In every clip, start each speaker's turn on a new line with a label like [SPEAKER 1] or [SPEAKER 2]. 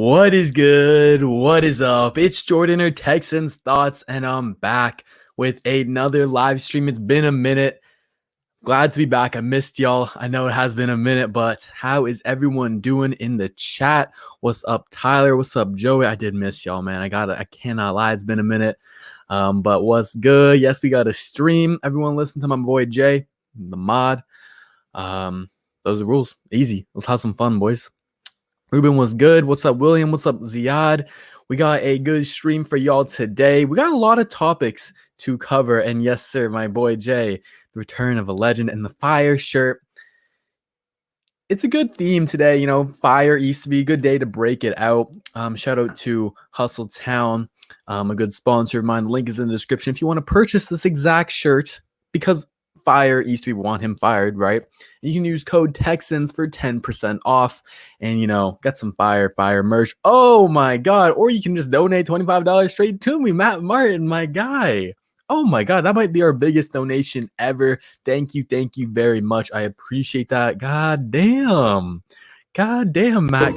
[SPEAKER 1] What is good? What is up? It's Jordan or Texans Thoughts, and I'm back with another live stream. It's been a minute. Glad to be back. I missed y'all. I know it has been a minute, but how is everyone doing in the chat? What's up, Tyler? What's up, Joey? I did miss y'all, man. I cannot lie. It's been a minute. But what's good? Yes, we got a stream. Everyone listen to my boy Jay, the mod. Those are the rules. Easy. Let's have some fun, boys. Ruben was good. What's up, William? What's up, Ziad? We got a good stream for y'all today. We got a lot of topics to cover. And yes, sir, my boy Jay, the return of a legend and the fire shirt. It's a good theme today. You know, fire used to be a good day to break it out. Shout out to Hustle Town, a good sponsor of mine. The link is in the description if you want to purchase this exact shirt, because fire used to be want him fired, right? And you can use code Texans for 10% off and, you know, get some fire merch. Oh my God. Or you can just donate $25 straight to me, Matt Martin, my guy. Oh my God, that might be our biggest donation ever. Thank you very much. I appreciate that. God damn, Matt,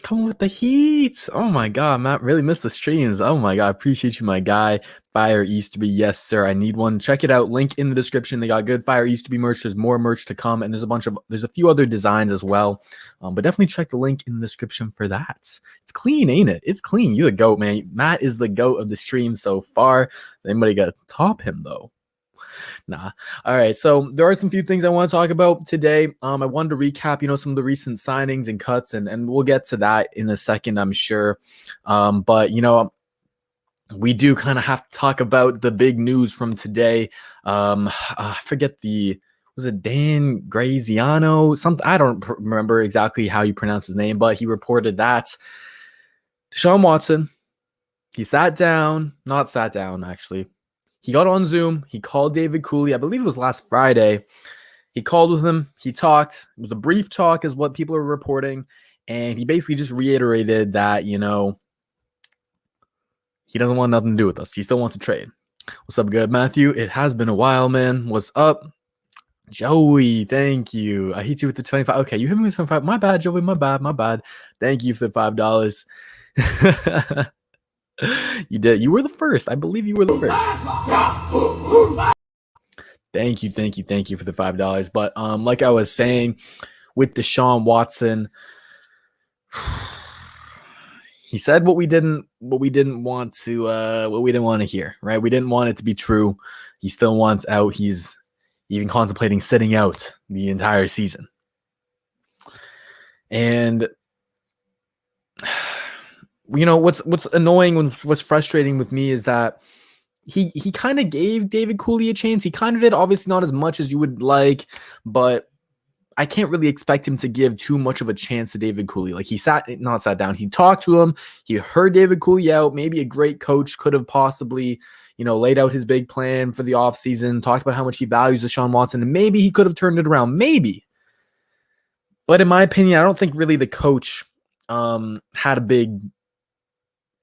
[SPEAKER 1] come with the heat. Oh my God, Matt, really missed the streams. Oh my God, I appreciate you, my guy. Fire Easterby, yes sir, I need one. Check it out, link in the description. They got good Fire Easterby merch. There's more merch to come, and there's a few other designs as well. But definitely check the link in the description for that. It's clean, ain't it? It's clean. You're the GOAT, man. Matt is the GOAT of the stream so far. Anybody got to top him though? Nah. All right. So there are some few things I want to talk about today. I wanted to recap, you know, some of the recent signings and cuts, and we'll get to that in a second, I'm sure. But you know, we do kind of have to talk about the big news from today. I forget was it Dan Graziano? Something, I don't remember exactly how you pronounce his name, but he reported that Deshaun Watson, he not sat down actually. He got on Zoom. He called David Culley. I believe it was last Friday. He called with him. He talked. It was a brief talk is what people are reporting. And he basically just reiterated that, you know, he doesn't want nothing to do with us. He still wants to trade. What's up, good Matthew? It has been a while, man. What's up? Joey, thank you. I hit you with the 25. Okay, you hit me with 25. My bad, Joey. My bad. Thank you for the $5. You did. You were the first. I believe you were the first. Thank you for the $5. But like I was saying, with Deshaun Watson, he said what we didn't want to hear, right? We didn't want it to be true. He still wants out. He's even contemplating sitting out the entire season. And you know what's annoying and what's frustrating with me is that he kind of gave David Culley a chance. He kind of did, obviously not as much as you would like, but I can't really expect him to give too much of a chance to David Culley. Like he not sat down. He talked to him. He heard David Culley out. Maybe a great coach could have possibly, you know, laid out his big plan for the offseason, talked about how much he values Deshaun Watson, and maybe he could have turned it around. Maybe. But in my opinion, I don't think really the coach had a big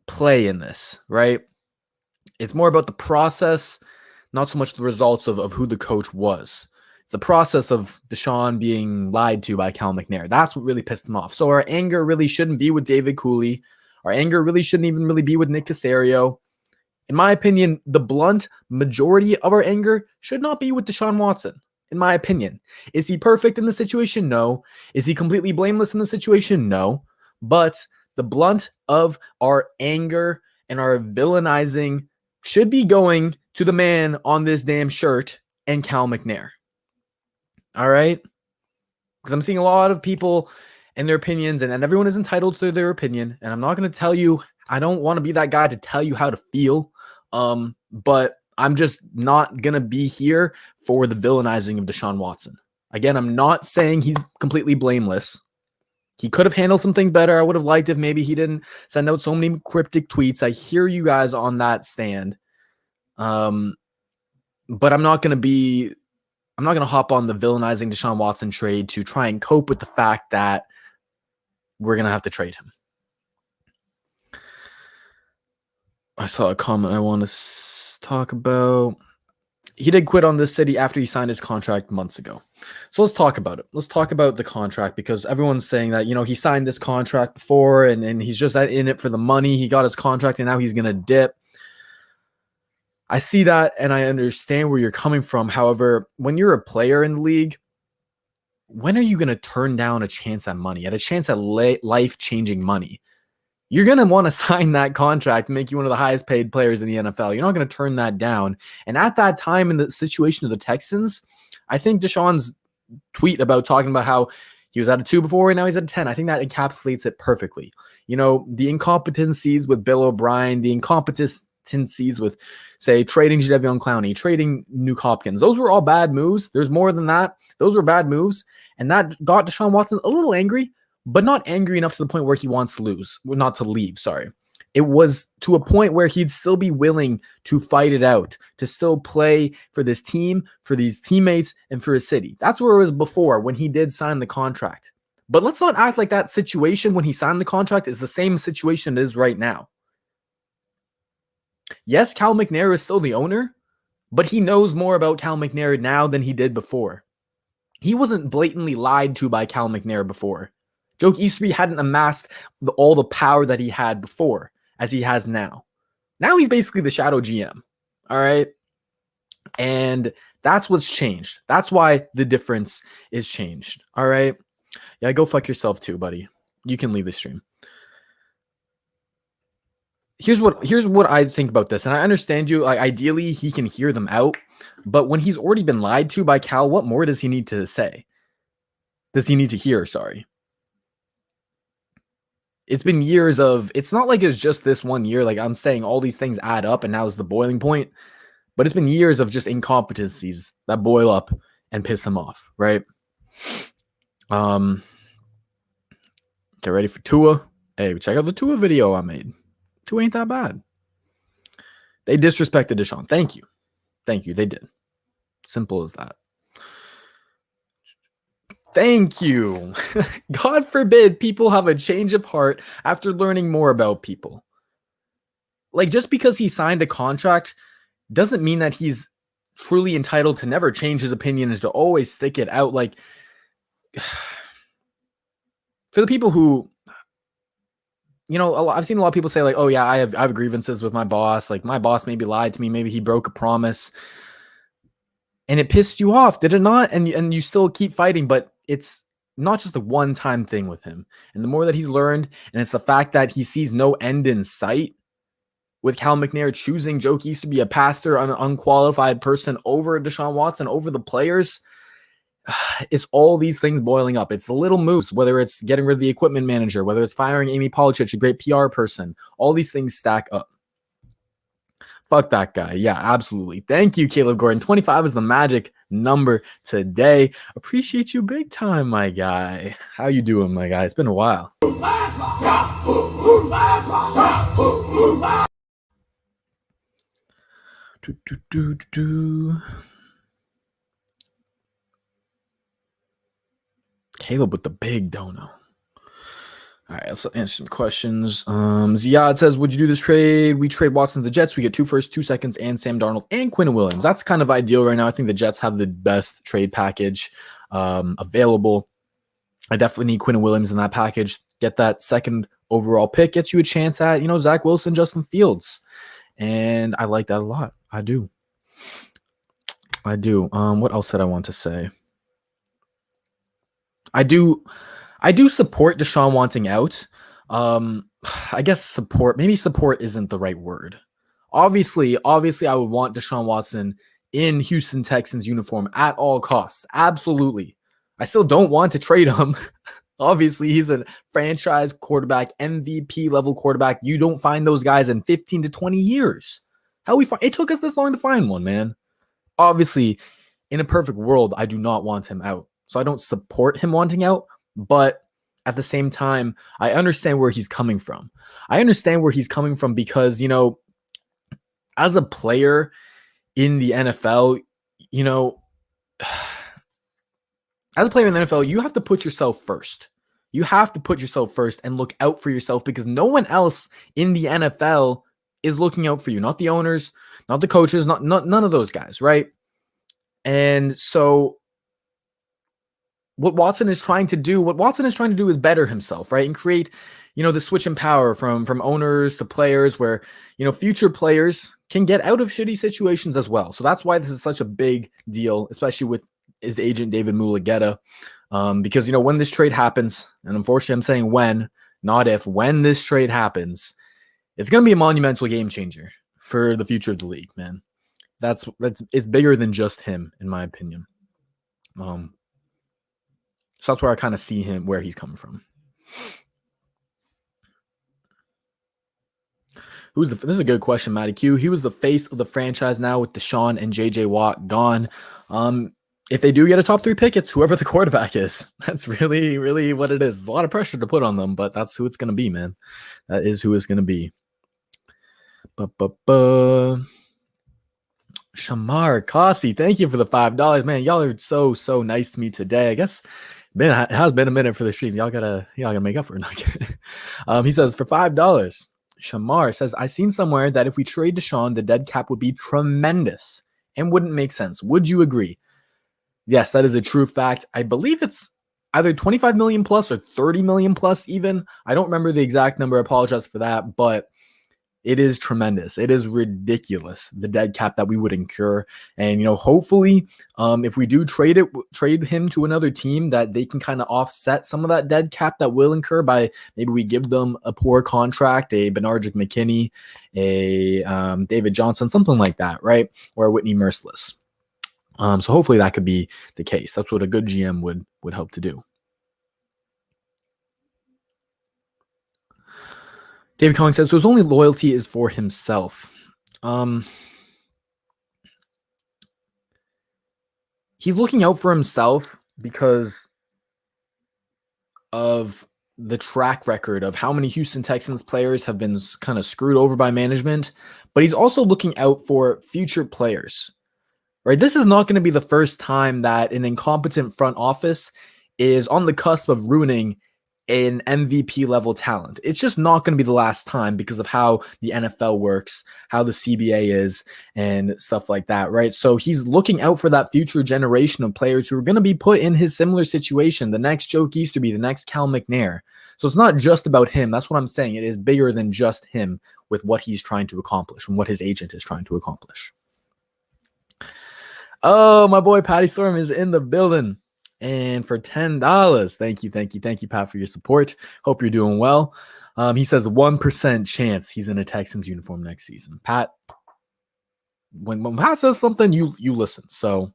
[SPEAKER 1] play in this, right? It's more about the process, not so much the results of who the coach was. It's the process of Deshaun being lied to by Cal McNair. That's what really pissed him off. So our anger really shouldn't be with David Culley. Our anger really shouldn't even really be with Nick Caserio. In my opinion, the blunt majority of our anger should not be with Deshaun Watson, in my opinion. Is he perfect in the situation? No. Is he completely blameless in the situation? No. But the blunt of our anger and our villainizing should be going to the man on this damn shirt and Cal McNair. All right? Because I'm seeing a lot of people and their opinions, and everyone is entitled to their opinion. And I'm not going to tell you, I don't want to be that guy to tell you how to feel. But I'm just not going to be here for the villainizing of Deshaun Watson. Again, I'm not saying he's completely blameless. He could have handled some things better. I would have liked if maybe he didn't send out so many cryptic tweets. I hear you guys on that stand. But I'm not going to hop on the villainizing Deshaun Watson trade to try and cope with the fact that we're going to have to trade him. I saw a comment I want to talk about. he did quit on this city after he signed his contract months ago. So let's talk about it. Let's talk about the contract, because everyone's saying that, he signed this contract before and he's just in it for the money. He got his contract and now he's going to dip. I see that and I understand where you're coming from. However, when you're a player in the league, when are you going to turn down a chance at money, at a chance at life-changing money? You're going to want to sign that contract to make you one of the highest paid players in the NFL. You're not going to turn that down. And at that time in the situation of the Texans, I think Deshaun's tweet about talking about how he was at a 2 before and now he's at a 10, I think that encapsulates it perfectly. The incompetencies with Bill O'Brien, the incompetencies with, say, trading Jadeveon Clowney, trading Nuke Hopkins. Those were all bad moves. There's more than that. Those were bad moves. And that got Deshaun Watson a little angry, but not angry enough to the point where he wants to leave. It was to a point where he'd still be willing to fight it out, to still play for this team, for these teammates, and for his city. That's where it was before, when he did sign the contract. But let's not act like that situation when he signed the contract is the same situation it is right now. Yes, Cal McNair is still the owner, but he knows more about Cal McNair now than he did before. He wasn't blatantly lied to by Cal McNair before. Joe Easterby hadn't amassed all the power that he had before as he has now. Now he's basically the shadow GM. All right. And that's what's changed. That's why the difference is changed. All right. Yeah, go fuck yourself too, buddy. You can leave the stream. Here's what I think about this. And I understand you. Ideally, he can hear them out. But when he's already been lied to by Cal, what more does he need to say? Does he need to hear? Sorry. It's been years of, it's not like it's just this 1 year. Like I'm saying, all these things add up and now is the boiling point. But it's been years of just incompetencies that boil up and piss him off, right? Get ready for Tua. Hey, check out the Tua video I made. Tua ain't that bad. They disrespected Deshaun. Thank you. Thank you. They did. Simple as that. Thank you. God forbid people have a change of heart after learning more about people. Like, just because he signed a contract doesn't mean that he's truly entitled to never change his opinion and to always stick it out. Like, for the people who, I've seen a lot of people say like, oh yeah, I have grievances with my boss. Like my boss maybe lied to me. Maybe he broke a promise and it pissed you off. Did it not? And you still keep fighting, but it's not just a one-time thing with him. And the more that he's learned, and it's the fact that he sees no end in sight with Cal McNair choosing Joe Keese to be a pastor, an unqualified person over Deshaun Watson, over the players. It's all these things boiling up. It's the little moves, whether it's getting rid of the equipment manager, whether it's firing Amy Polachich, a great PR person. All these things stack up. Fuck that guy. Yeah, absolutely. Thank you, Caleb Gordon. 25 is the magic number today. Appreciate you big time, my guy. How you doing, my guy? It's been a while. Caleb with the big dono. All right, let's answer some questions. Ziad says, would you do this trade? We trade Watson to the Jets. We get 2 firsts, 2 seconds, and Sam Darnold and Quinn Williams. That's kind of ideal right now. I think the Jets have the best trade package available. I definitely need Quinn Williams in that package. Get that second overall pick. Gets you a chance at, Zach Wilson, Justin Fields. And I like that a lot. I do. What else did I want to say? I do support Deshaun wanting out. I guess maybe support isn't the right word. Obviously, I would want Deshaun Watson in Houston Texans uniform at all costs. Absolutely. I still don't want to trade him. Obviously, he's a franchise quarterback, MVP level quarterback. You don't find those guys in 15 to 20 years. It took us this long to find one, man. Obviously, in a perfect world, I do not want him out. So I don't support him wanting out, but at the same time, I understand where he's coming from. Because, as a player in the NFL, you have to put yourself first. You have to put yourself first and look out for yourself, because no one else in the NFL is looking out for you. Not the owners, not the coaches, none of those guys, right? And so what Watson is trying to do is better himself, right? And create, the switch in power from owners to players where, future players can get out of shitty situations as well. So that's why this is such a big deal, especially with his agent, David Mulugheta. Because, when this trade happens, and unfortunately I'm saying when, not if, when this trade happens, it's going to be a monumental game changer for the future of the league, man. It's bigger than just him, in my opinion. So that's where I kind of see him, where he's coming from. This is a good question, Matty Q. He was the face of the franchise now with Deshaun and JJ Watt gone. If they do get a top 3 pick, it's whoever the quarterback is. That's really, really what it is. It's a lot of pressure to put on them, but that's who it's going to be, man. That is who it's going to be. Shamar Kasi, thank you for the $5. Man, y'all are so nice to me today. I guess it has been a minute for the stream. Y'all gotta make up for it. He says for $5. Shamar says, I seen somewhere that if we trade Deshaun, the dead cap would be tremendous and wouldn't make sense. Would you agree? Yes, that is a true fact. I believe it's either 25 million plus or 30 million plus even. I don't remember the exact number. I apologize for that, but it is tremendous. It is ridiculous, the dead cap that we would incur. And, hopefully, if we do trade him to another team, that they can kind of offset some of that dead cap that will incur by maybe we give them a poor contract, a Benardrick McKinney, a David Johnson, something like that, right? Or a Whitney Merciless. So hopefully that could be the case. That's what a good GM would hope to do. David Collins says, so his only loyalty is for himself. He's looking out for himself because of the track record of how many Houston Texans players have been kind of screwed over by management, but he's also looking out for future players, right? This is not going to be the first time that an incompetent front office is on the cusp of ruining an MVP level talent. It's just not going to be the last time because of how the NFL works, how the CBA is, and stuff like that, right? So he's looking out for that future generation of players who are going to be put in his similar situation, the next Joe Easterby, the next Cal McNair. So it's not just about him. That's what I'm saying. It is bigger than just him with what he's trying to accomplish and what his agent is trying to accomplish. Oh, my boy Patty Storm is in the building. And for $10, thank you, Pat, for your support. Hope you're doing well. He says 1% chance he's in a Texans uniform next season. Pat, when Pat says something, you listen. So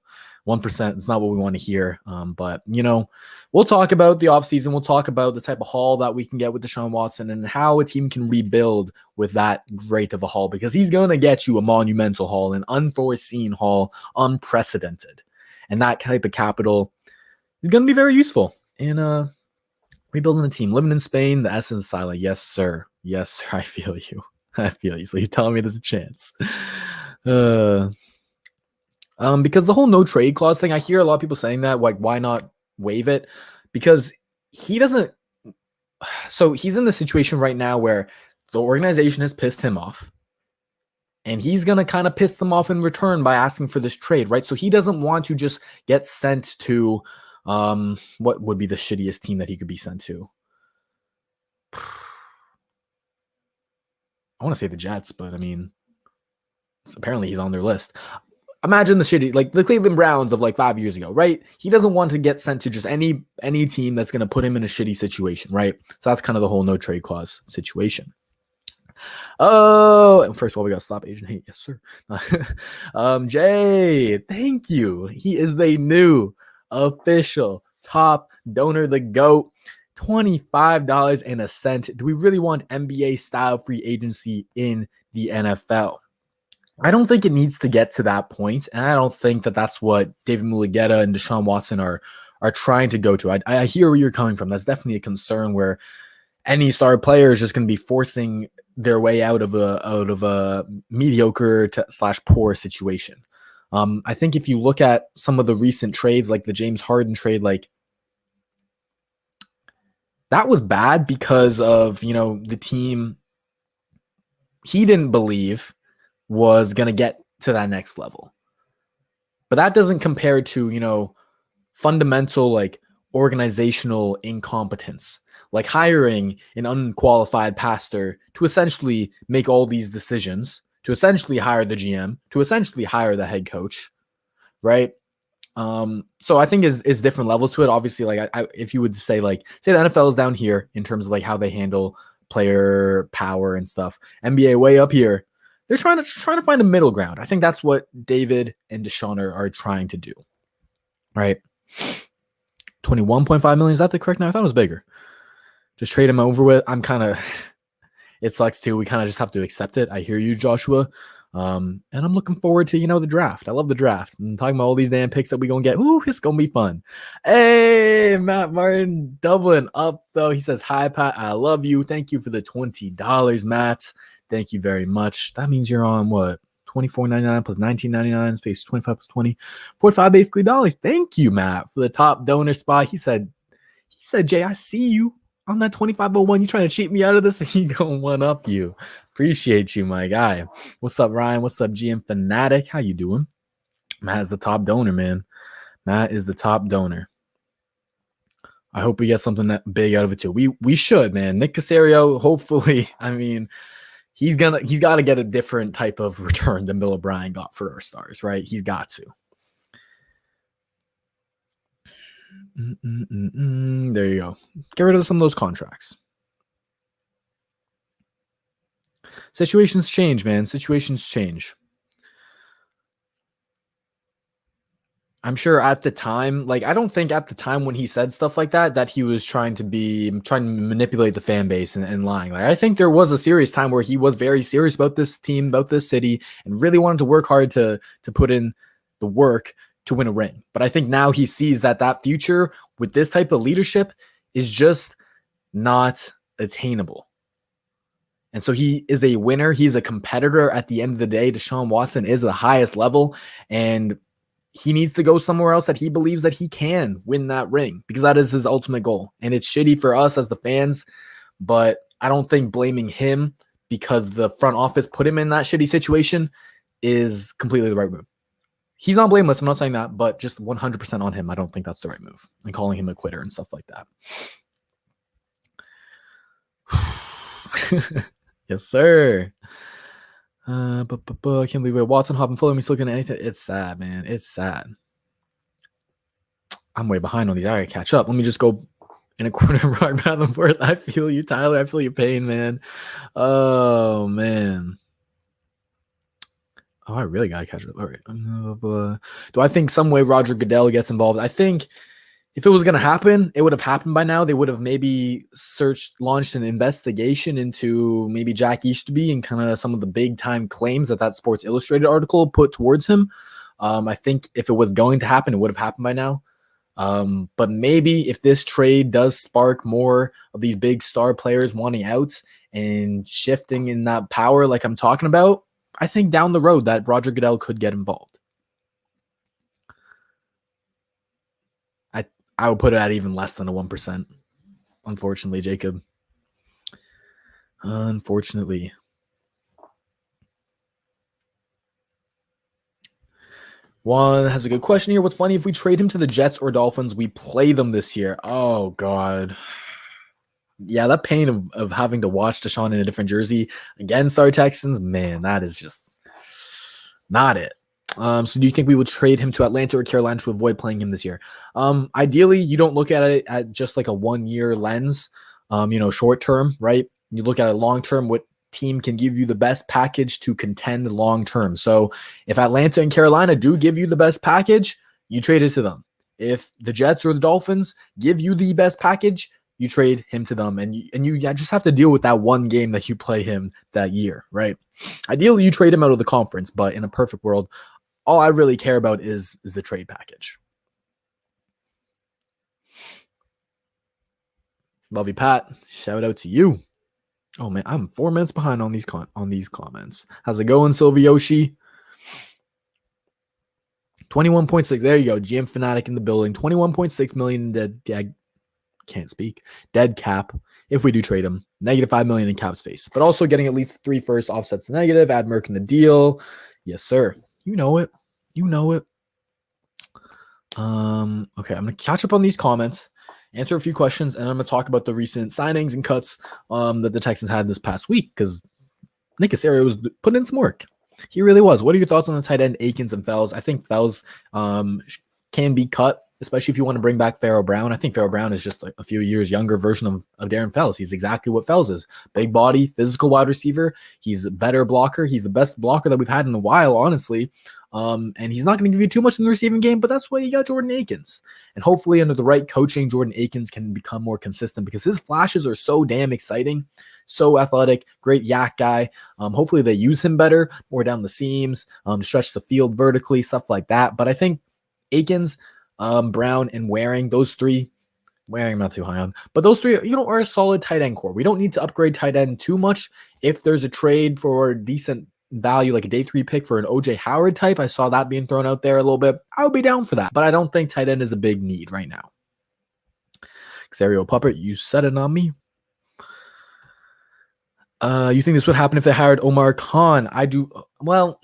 [SPEAKER 1] 1% is not what we want to hear. But, we'll talk about the offseason. We'll talk about the type of haul that we can get with Deshaun Watson and how a team can rebuild with that great of a haul, because he's going to get you a monumental haul, an unforeseen haul, unprecedented. And that type of capital is going to be very useful in rebuilding a team. Living in Spain, the essence is silent. Yes, sir. Yes, sir. I feel you. So you're telling me there's a chance. Because the whole no trade clause thing, I hear a lot of people saying that, like, why not waive it? Because he doesn't. So he's in the situation right now where the organization has pissed him off. And he's going to kind of piss them off in return by asking for this trade, right? So he doesn't want to just get sent to what would be the shittiest team that he could be sent to? I want to say the Jets, but I mean, apparently he's on their list. Imagine the shitty, like the Cleveland Browns of like 5 years ago, right? He doesn't want to get sent to just any team that's going to put him in a shitty situation, right? So that's kind of the whole no trade clause situation. Oh, and first of all, we got Slap Agent Hate. Yes, sir. Jay, thank you. He is the new official top donor, the GOAT. $25.01. Do we really want NBA style free agency in the NFL? I don't think it needs to get to that point, and I don't think that that's what David Mulugheta and Deshaun Watson are trying to go to. I hear where you're coming from. That's definitely a concern where any star player is just going to be forcing their way out of a mediocre / poor situation. I think if you look at some of the recent trades, like the James Harden trade, like that was bad because of, the team he didn't believe was going to get to that next level. But that doesn't compare to, fundamental like organizational incompetence, like hiring an unqualified pastor to essentially make all these decisions, to essentially hire the GM, to essentially hire the head coach, right? So I think is different levels to it. Obviously, like if you would say the NFL is down here in terms of like how they handle player power and stuff, NBA way up here. They're trying to find a middle ground. I think that's what David and Deshaun are trying to do, right? 21.5 million, is that the correct now? I thought it was bigger. Just trade him over with. It sucks too. We kind of just have to accept it. I hear you, Joshua. And I'm looking forward to, the draft. I love the draft. I'm talking about all these damn picks that we gonna get. Ooh, it's gonna be fun. Hey, Matt Martin, doubling up though. He says, hi, Pat. I love you. Thank you for the $20, Matt. Thank you very much. That means you're on what? $24.99 plus $19.99 space 25 plus 20, 45 basically dollars. Thank you, Matt, for the top donor spot. He said, Jay, I see you on that 2501. You trying to cheat me out of this? He gonna one up you. Appreciate you, my guy. What's up, Ryan? What's up, GM Fanatic? How you doing? Matt is the top donor, man. Matt is the top donor. I hope we get something that big out of it too. We should, man. Nick Casario, hopefully. I mean, he's got to get a different type of return than Bill O'Brien got for our stars, right? He's got to. There you go. Get rid of some of those contracts. Situations change, man. Situations change. I'm sure at the time, I don't think at the time when he said stuff like that he was trying to manipulate the fan base and lying. I think there was a serious time where he was very serious about this team, about this city, and really wanted to work hard to put in the work to win a ring. But I think now he sees that future with this type of leadership is just not attainable. And so he is a winner. He's a competitor at the end of the day. Deshaun Watson is the highest level, and he needs to go somewhere else that he believes that he can win that ring, because that is his ultimate goal. And it's shitty for us as the fans, but I don't think blaming him because the front office put him in that shitty situation is completely the right move. He's not blameless. I'm not saying that, but just 100% on him. I don't think that's the right move, and calling him a quitter and stuff like that. Yes, sir. I can't believe it. Watson, Hop, and Fulham. He's looking at anything. It's sad, man. It's sad. I'm way behind on these. I gotta catch up. Let me just go in a corner rock path and forth. I feel you, Tyler. I feel your pain, man. Oh, man. Oh, I really gotta catch up. All right. Do I think some way Roger Goodell gets involved? I think if it was going to happen, it would have happened by now. They would have maybe launched an investigation into maybe Jack Easterby and kind of some of the big time claims that Sports Illustrated article put towards him. I think if it was going to happen, it would have happened by now. But maybe if this trade does spark more of these big star players wanting out and shifting in that power like I'm talking about, I think down the road that Roger Goodell could get involved. I would put it at even less than a 1%. Unfortunately, Jacob. Unfortunately. Juan has a good question here. What's funny, if we trade him to the Jets or Dolphins, we play them this year. Oh, God. Yeah, that pain of having to watch Deshaun in a different jersey against our Texans, man, that is just not it. So do you think we would trade him to Atlanta or Carolina to avoid playing him this year? Ideally, you don't look at it at just like a 1-year lens, short term, right? You look at it long term, what team can give you the best package to contend long term. So if Atlanta and Carolina do give you the best package, you trade it to them. If the Jets or the Dolphins give you the best package, you trade him to them, and you just have to deal with that one game that you play him that year, right? Ideally, you trade him out of the conference, but in a perfect world, all I really care about is the trade package. Love you, Pat. Shout out to you. Oh man, I'm 4 minutes behind on these comments. How's it going, Silver Yoshi? 21.6. There you go. GM Fanatic in the building. 21.6 million dead. Can't speak. Dead cap. If we do trade him, -5 million in cap space, but also getting at least 3 firsts offsets the negative. Add Merck in the deal. Yes, sir. You know it. You know it. Okay, I'm gonna catch up on these comments, answer a few questions, and I'm gonna talk about the recent signings and cuts that the Texans had this past week because Nick Caserio was putting in some work. He really was. What are your thoughts on the tight end Akins and Fells? I think Fells can be cut, especially if you want to bring back Pharaoh Brown. I think Pharaoh Brown is just a few years younger version of Darren Fells. He's exactly what Fells is. Big body, physical wide receiver. He's a better blocker. He's the best blocker that we've had in a while, honestly. And he's not going to give you too much in the receiving game, but that's why you got Jordan Akins. And hopefully under the right coaching, Jordan Akins can become more consistent because his flashes are so damn exciting, so athletic, great yak guy. Hopefully they use him better, more down the seams, stretch the field vertically, stuff like that. But I think Akins, Brown, and Waring, those three, Waring I'm not too high on, but those three, are a solid tight end core. We don't need to upgrade tight end too much. If there's a trade for decent value, like a day 3 pick for an OJ Howard type, I saw that being thrown out there a little bit. I would be down for that, but I don't think tight end is a big need right now. Xario Puppet, you said it on me. You think this would happen if they hired Omar Khan? I do. Well,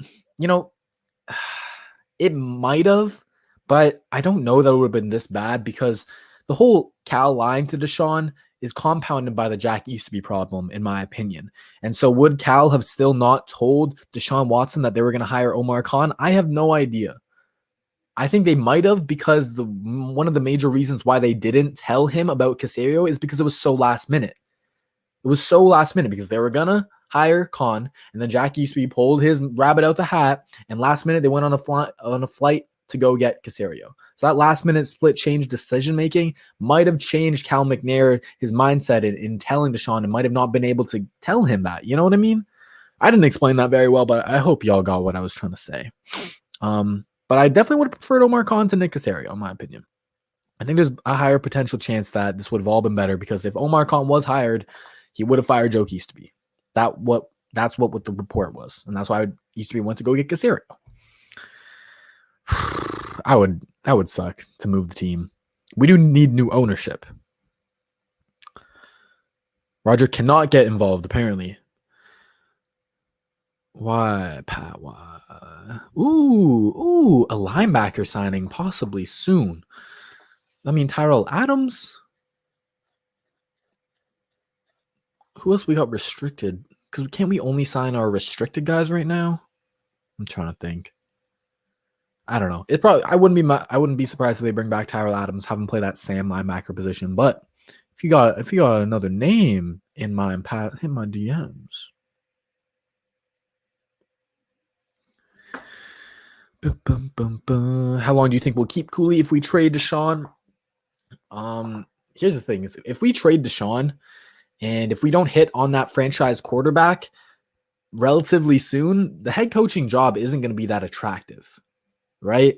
[SPEAKER 1] it might have, but I don't know that it would have been this bad because the whole Cal lying to Deshaun is compounded by the Jack Easterby problem, in my opinion. And so would Cal have still not told Deshaun Watson that they were going to hire Omar Khan? I have no idea. I think they might have because one of the major reasons why they didn't tell him about Caserio is because it was so last minute. It was so last minute because they were going to hire Khan, and then Jack Easterby pulled his rabbit out the hat, and last minute they went on a flight to go get Caserio. So that last minute split change decision making might have changed Cal McNair, his mindset in telling Deshaun, and might have not been able to tell him that. You know what I mean? I didn't explain that very well, but I hope y'all got what I was trying to say. But I definitely would have preferred Omar Khan to Nick Caserio, in my opinion. I think there's a higher potential chance that this would have all been better because if Omar Khan was hired, he would have fired Joe Easterby. That's what the report was, and that's why Easterby went to go get Caserio. That would suck to move the team. We do need new ownership. Roger cannot get involved, apparently. Why, Pat? Why? Ooh, a linebacker signing possibly soon. I mean, Tyrell Adams. Who else we got restricted? Because can't we only sign our restricted guys right now? I'm trying to think. I don't know. I wouldn't be surprised if they bring back Tyrell Adams, have him play that Sam linebacker position. But if you got another name in mind, Pat, hit my DMs. How long do you think we'll keep Culley if we trade Deshaun? Here's the thing: is if we trade Deshaun, and if we don't hit on that franchise quarterback relatively soon, the head coaching job isn't going to be that attractive. Right?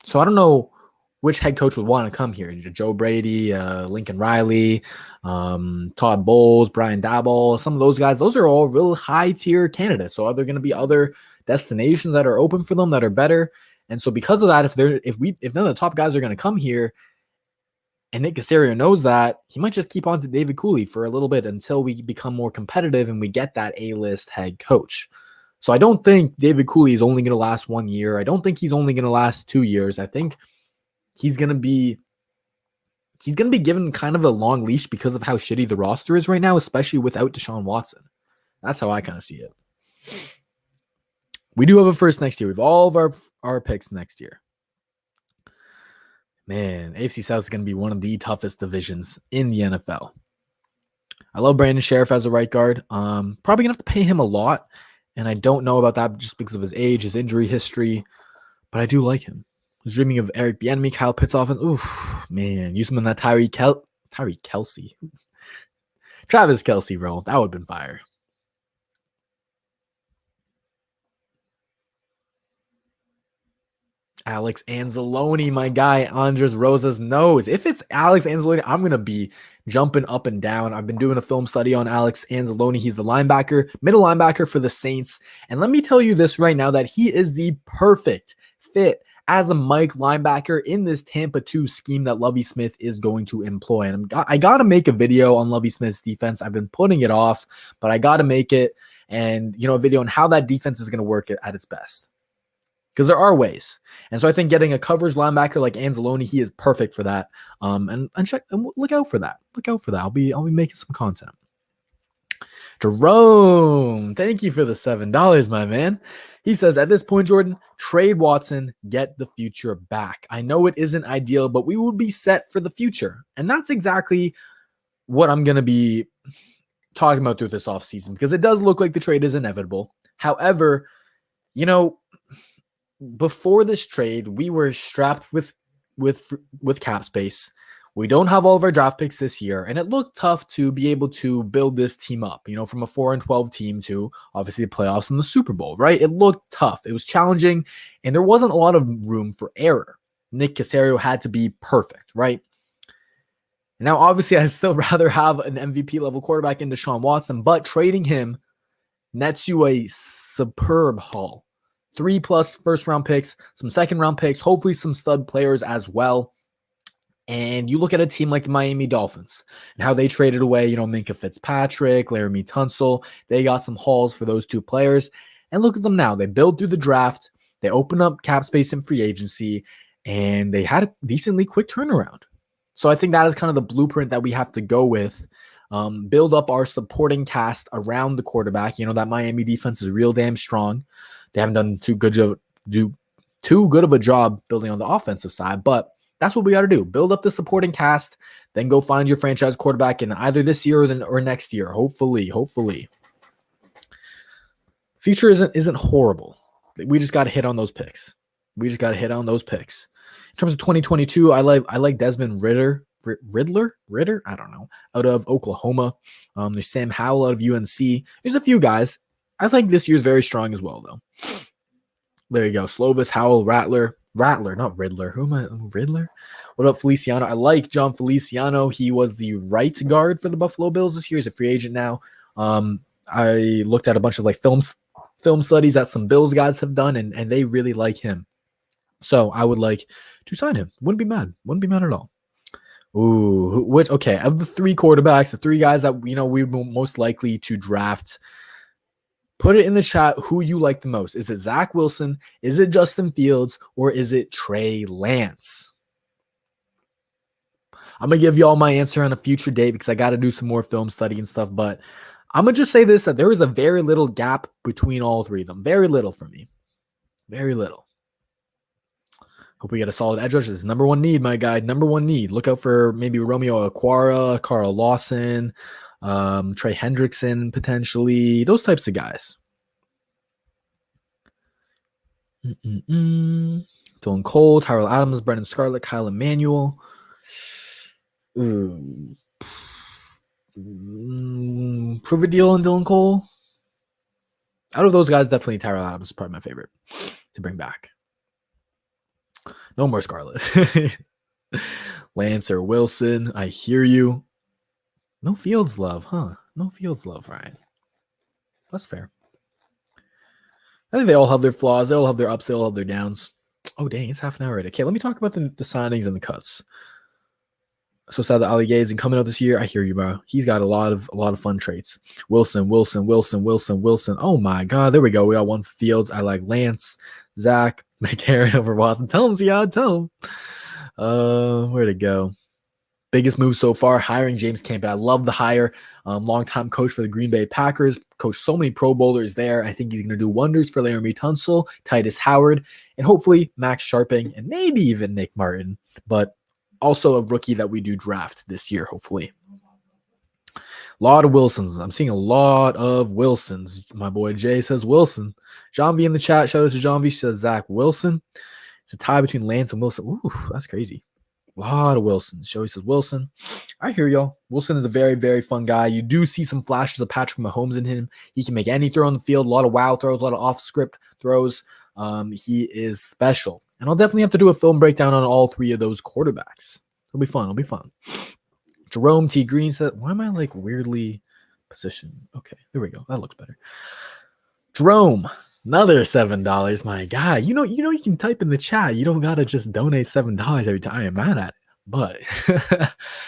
[SPEAKER 1] So I don't know which head coach would want to come here. Joe Brady, Lincoln Riley, Todd Bowles, Brian Daboll, some of those guys. Those are all real high-tier candidates. So are there going to be other destinations that are open for them that are better? And so because of that, if none of the top guys are going to come here, and Nick Caserio knows that, he might just keep on to David Culley for a little bit until we become more competitive and we get that A-list head coach. So I don't think David Culley is only going to last 1 year. I don't think he's only going to last 2 years. I think he's going to be given kind of a long leash because of how shitty the roster is right now, especially without Deshaun Watson. That's how I kind of see it. We do have a first next year. We have all of our picks next year. Man, AFC South is going to be one of the toughest divisions in the NFL. I love Brandon Sheriff as a right guard. Probably going to have to pay him a lot. And I don't know about that just because of his age, his injury history, but I do like him. I was dreaming of Eric Bieniemy, Kyle Pitts offense. Oof, man, use him in that Tyree Kelsey. Travis Kelsey role. That would have been fire. Alex Anzalone, my guy, Andres Rosa's nose. If it's Alex Anzalone, I'm going to be jumping up and down. I've been doing a film study on Alex Anzalone. He's the middle linebacker for the Saints. And let me tell you this right now, that he is the perfect fit as a Mike linebacker in this Tampa 2 scheme that Lovie Smith is going to employ. And I got to make a video on Lovie Smith's defense. I've been putting it off, but I got to make it. And, a video on how that defense is going to work at its best. because there are ways. And so I think getting a coverage linebacker like Anzalone, he is perfect for that. And look out for that. Look out for that. I'll be making some content. Jerome, thank you for the $7, my man. He says, at this point, Jordan, trade Watson, get the future back. I know it isn't ideal, but we will be set for the future. And that's exactly what I'm going to be talking about through this offseason, because it does look like the trade is inevitable. However, you know, before this trade, we were strapped with cap space. We don't have all of our draft picks this year, and it looked tough to be able to build this team up, you know, from a 4-12 team to obviously the playoffs and the Super Bowl, right? It looked tough. It was challenging, and there wasn't a lot of room for error. Nick Caserio had to be perfect, right? Now, obviously, I'd still rather have an MVP level quarterback in Deshaun Watson, but trading him nets you a superb haul. 3+ first-round picks, some second-round picks, hopefully some stud players as well. And you look at a team like the Miami Dolphins and how they traded away, you know, Minkah Fitzpatrick, Laramie Tunsil. They got some hauls for those two players. And look at them now. They built through the draft. They opened up cap space in free agency, and they had a decently quick turnaround. So I think that is kind of the blueprint that we have to go with. Build up our supporting cast around the quarterback. You know, that Miami defense is real damn strong. They haven't done too good of a job building on the offensive side, but that's what we got to do. Build up the supporting cast, then go find your franchise quarterback in either this year or next year. Hopefully. Future isn't horrible. We just got to hit on those picks. In terms of 2022, I like Desmond Ritter. I don't know. Out of Oklahoma. There's Sam Howell out of UNC. There's a few guys. I think this year's very strong as well, though. There you go. Slovis, Howell, Rattler, not Riddler. Who am I? Riddler? What about Feliciano? I like John Feliciano. He was the right guard for the Buffalo Bills this year. He's a free agent now. I looked at a bunch of like film studies that some Bills guys have done, and they really like him. So I would like to sign him. Wouldn't be mad at all. Ooh, okay. Of the three quarterbacks, the three guys that we would most likely to draft, put it in the chat who you like the most. Is it Zach Wilson? Is it Justin Fields? Or is it Trey Lance? I'm going to give you all my answer on a future date because I got to do some more film study and stuff. But I'm going to just say this, that there is a very little gap between all three of them. Very little for me. Very little. Hope we get a solid edge rusher. This is number one need, my guy. Number one need. Look out for maybe Romeo Okwara, Carl Lawson, Trey Hendrickson, potentially. Those types of guys. Dylan Cole, Tyrell Adams, Brendan Scarlett, Kyle Emanuel. Prove a deal on Dylan Cole. Out of those guys, definitely Tyrell Adams is probably my favorite to bring back. No more Scarlett. Lance or Wilson, I hear you. No Fields love, huh? No Fields love, Ryan. That's fair. I think they all have their flaws. They all have their ups. They all have their downs. Oh, dang, it's half an hour already. Okay, let me talk about the signings and the cuts. So sad that Ali Gay isn't coming out this year. I hear you, bro. He's got a lot of fun traits. Wilson. Oh my God, there we go. We got one for Fields. I like Lance, Zach, McCarron over Watson. Tell him, Ziad. Tell him. Where'd it go? Biggest move so far, hiring James Campbell. I love the hire. Longtime coach for the Green Bay Packers. Coached so many Pro Bowlers there. I think he's going to do wonders for Laramie Tunsil, Titus Howard, and hopefully Max Sharping, and maybe even Nick Martin. But also a rookie that we do draft this year, hopefully. A lot of Wilsons. I'm seeing a lot of Wilsons. My boy Jay says Wilson. John V in the chat. Shout out to John V. Says Zach Wilson. It's a tie between Lance and Wilson. Ooh, that's crazy. A lot of Wilsons. Joey says Wilson. I hear y'all. Wilson is a very, very fun guy. You do see some flashes of Patrick Mahomes in him. He can make any throw on the field. A lot of wow throws, a lot of off-script throws. He is special. And I'll definitely have to do a film breakdown on all three of those quarterbacks. It'll be fun. Jerome T. Green said, why am I like weirdly positioned? Okay, there we go. That looks better. Jerome, another $7. My guy. You know you can type in the chat. You don't gotta just donate $7 every time. I am mad at it. But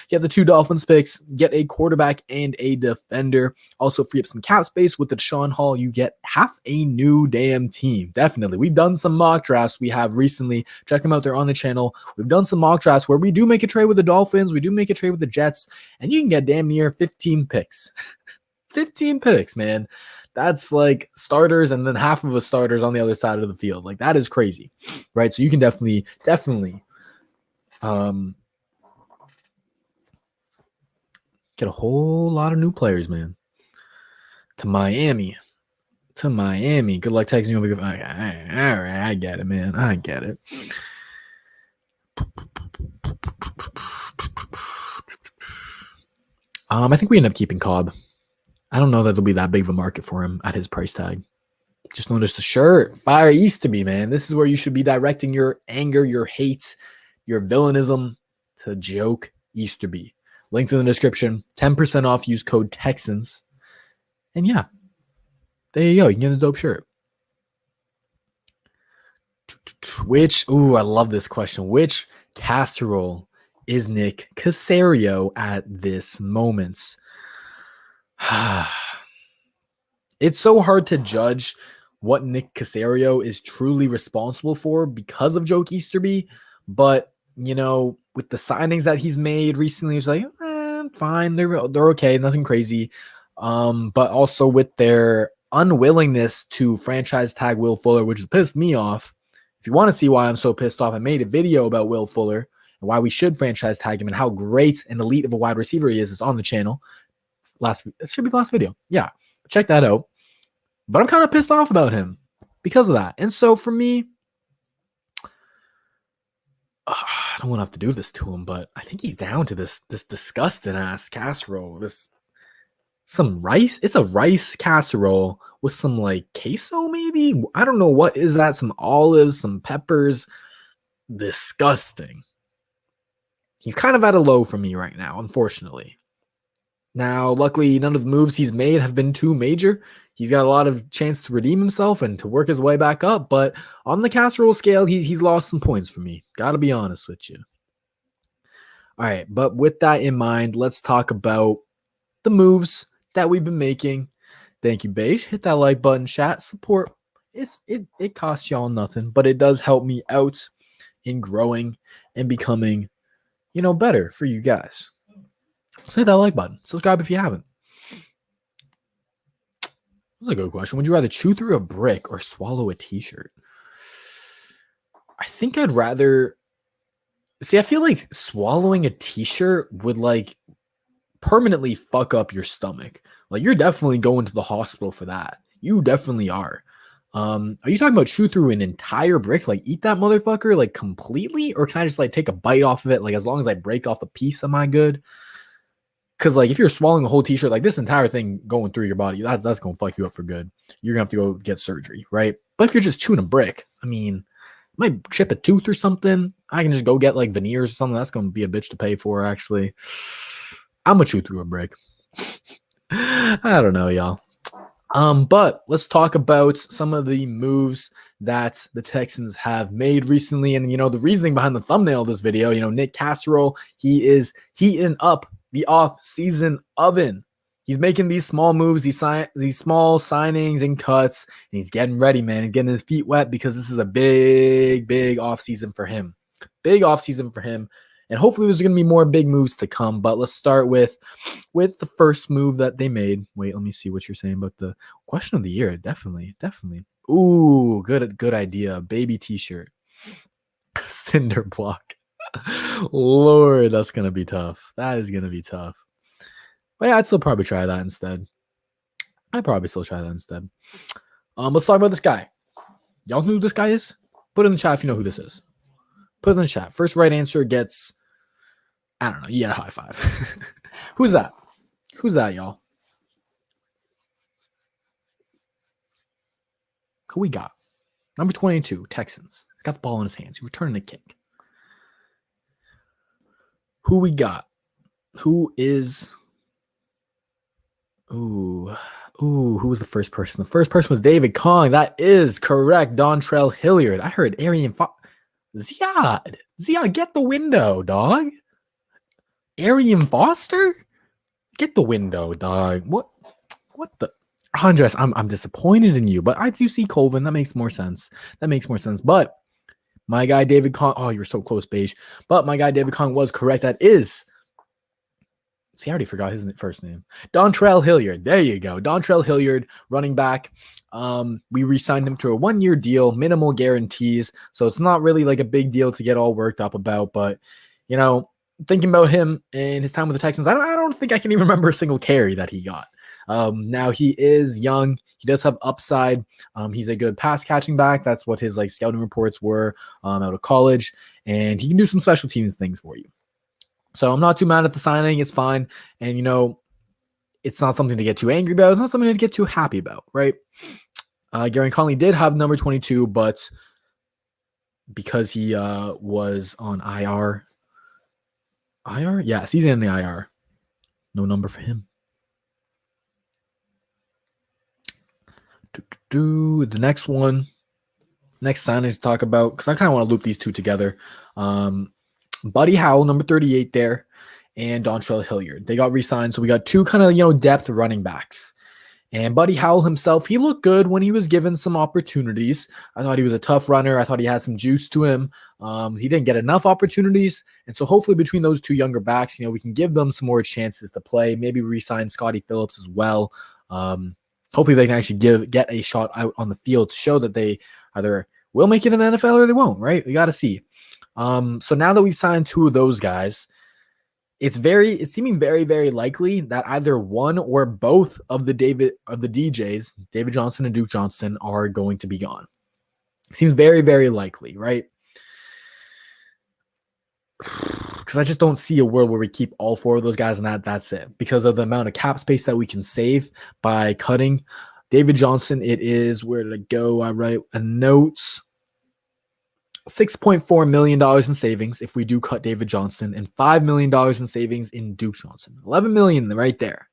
[SPEAKER 1] get the 2 Dolphins picks, get a quarterback and a defender. Also free up some cap space with the Deshaun Hall. You get half a new damn team. Definitely. We've done some mock drafts we have recently. Check them out. They're on the channel. We've done some mock drafts where we do make a trade with the Dolphins. We do make a trade with the Jets. And you can get damn near 15 picks. 15 picks, man. That's like starters and then half of the starters on the other side of the field. Like that is crazy, right? So you can definitely get a whole lot of new players, man. To Miami. Good luck texting you. All right, I get it, man. I get it. I think we end up keeping Cobb. I don't know that there'll be that big of a market for him at his price tag. Just noticed the shirt. Fire Easterby, man. This is where you should be directing your anger, your hate, your villainism to Joke Easterby. Links in the description. 10% off. Use code Texans. And yeah, there you go. You can get a dope shirt. I love this question. Which casserole is Nick Caserio at this moment? It's so hard to judge what Nick Caserio is truly responsible for because of Joke Easterby. But, you know, with the signings that he's made recently, it's like, fine, they're okay, nothing crazy. But also with their unwillingness to franchise tag Will Fuller, which has pissed me off. If you want to see why I'm so pissed off, I made a video about Will Fuller and why we should franchise tag him and how great and elite of a wide receiver he is. It's on the channel. It should be the last video. Yeah, check that out. But I'm kind of pissed off about him because of that. And so for me, I don't want to have to do this to him, but I think he's down to this disgusting ass casserole. Some rice. It's a rice casserole with some like queso, maybe. I don't know what is that. Some olives, some peppers. Disgusting. He's kind of at a low for me right now, unfortunately. Now, luckily, none of the moves he's made have been too major. He's got a lot of chance to redeem himself and to work his way back up. But on the casserole scale, he's lost some points for me. Got to be honest with you. All right, but with that in mind, let's talk about the moves that we've been making. Thank you, Beige. Hit that like button, chat. Support. It costs y'all nothing, but it does help me out in growing and becoming, better for you guys. So hit that like button. Subscribe if you haven't. That's a good question. Would you rather chew through a brick or swallow a t-shirt? I think I'd rather... See, I feel like swallowing a t-shirt would permanently fuck up your stomach. You're definitely going to the hospital for that. You definitely are. Are you talking about chew through an entire brick? Eat that motherfucker completely? Or can I just take a bite off of it? As long as I break off a piece, am I good? Because if you're swallowing a whole t-shirt, this entire thing going through your body, that's going to fuck you up for good. You're going to have to go get surgery, right? But if you're just chewing a brick, might chip a tooth or something. I can just go get veneers or something. That's going to be a bitch to pay for, actually. I'm going to chew through a brick. I don't know, y'all. But let's talk about some of the moves that the Texans have made recently. And, the reasoning behind the thumbnail of this video, Nick Casserole, he is heating up the off-season oven. He's making these small moves, these small signings and cuts, and he's getting ready, man. He's getting his feet wet because this is a big, big off-season for him. Big off-season for him. And hopefully there's going to be more big moves to come. But let's start with the first move that they made. Wait, let me see what you're saying about the question of the year. Definitely. Ooh, good idea. Baby t-shirt. Cinder block. Lord, that's going to be tough. That is going to be tough. But yeah, I'd still probably try that instead. Let's talk about this guy. Y'all know who this guy is? Put it in the chat if you know who this is. Put it in the chat. First right answer gets, I don't know, you get a high five. Who's that? Who's that, y'all? Who we got? Number 22, Texans. He's got the ball in his hands. He's returning a kick. Who we got? Who is... Who was the first person? The first person was David Kong. That is correct. Dontrell Hilliard. I heard Arian Ziad, get the window, dog. Arian Foster? Get the window, dog. What the Andres, I'm disappointed in you, but I do see Colvin. That makes more sense. But my guy David Kong, oh, you're so close, Beige. But my guy David Kong was correct. That is, see, I already forgot his first name. Dontrell Hilliard. There you go. Dontrell Hilliard, running back. We re-signed him to a 1-year deal, minimal guarantees. So it's not really like a big deal to get all worked up about. But, thinking about him and his time with the Texans, I don't think I can even remember a single carry that he got. Now he is young. He does have upside. He's a good pass catching back. That's what his scouting reports were out of college, and he can do some special teams things for you. So I'm not too mad at the signing. It's fine, and it's not something to get too angry about. It's not something to get too happy about, right? Gary Conley did have number 22, but because he was on IR, yes, he's in the IR. No number for him. The next signing to talk about, because I kind of want to loop these two together. Buddy Howell, number 38 there, and Dontrell Hilliard. They got re-signed, so we got two kind of, depth running backs. And Buddy Howell himself, he looked good when he was given some opportunities. I thought he was a tough runner. I thought he had some juice to him. He didn't get enough opportunities. And so hopefully between those two younger backs, we can give them some more chances to play. Maybe re-sign Scotty Phillips as well. Hopefully they can actually get a shot out on the field to show that they either will make it in the NFL or they won't, right? We got to see. So now that we've signed two of those guys, it's seeming very, very likely that either one or both of the DJs, David Johnson and Duke Johnson, are going to be gone. It seems very, very likely, right? Because I just don't see a world where we keep all four of those guys and that's it. Because of the amount of cap space that we can save by cutting David Johnson, it is, where did I go? I write a note. $6.4 million in savings if we do cut David Johnson, and $5 million in savings in Duke Johnson. $11 million right there.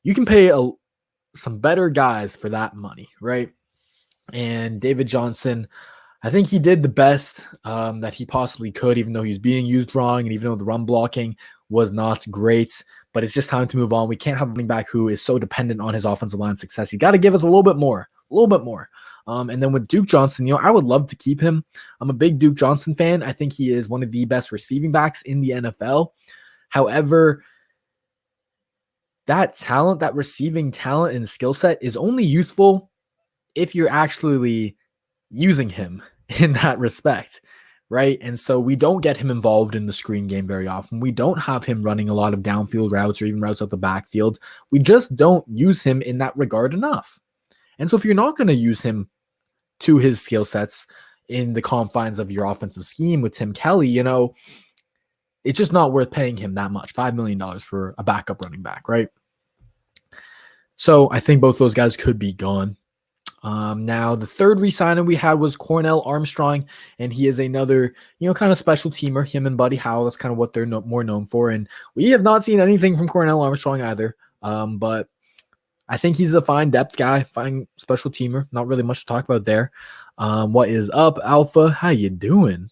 [SPEAKER 1] You can pay some better guys for that money, right? And David Johnson, I think he did the best that he possibly could, even though he was being used wrong, and even though the run blocking was not great. But it's just time to move on. We can't have a running back who is so dependent on his offensive line success. He's got to give us a little bit more. And then with Duke Johnson, I would love to keep him. I'm a big Duke Johnson fan. I think he is one of the best receiving backs in the NFL. However, that talent, that receiving talent and skill set is only useful if you're actually using him in that respect, right? And so we don't get him involved in the screen game very often. We don't have him running a lot of downfield routes or even routes out the backfield. We just don't use him in that regard enough. And so if you're not going to use him to his skill sets in the confines of your offensive scheme with Tim Kelly, it's just not worth paying him that much, $5 million for a backup running back, right? So I think both those guys could be gone. Now, the third re-signing we had was Cornell Armstrong, and he is another, kind of special teamer, him and Buddy Howell. That's kind of what they're more known for. And we have not seen anything from Cornell Armstrong either. But I think he's a fine depth guy, fine special teamer. Not really much to talk about there. What is up, Alpha? How you doing?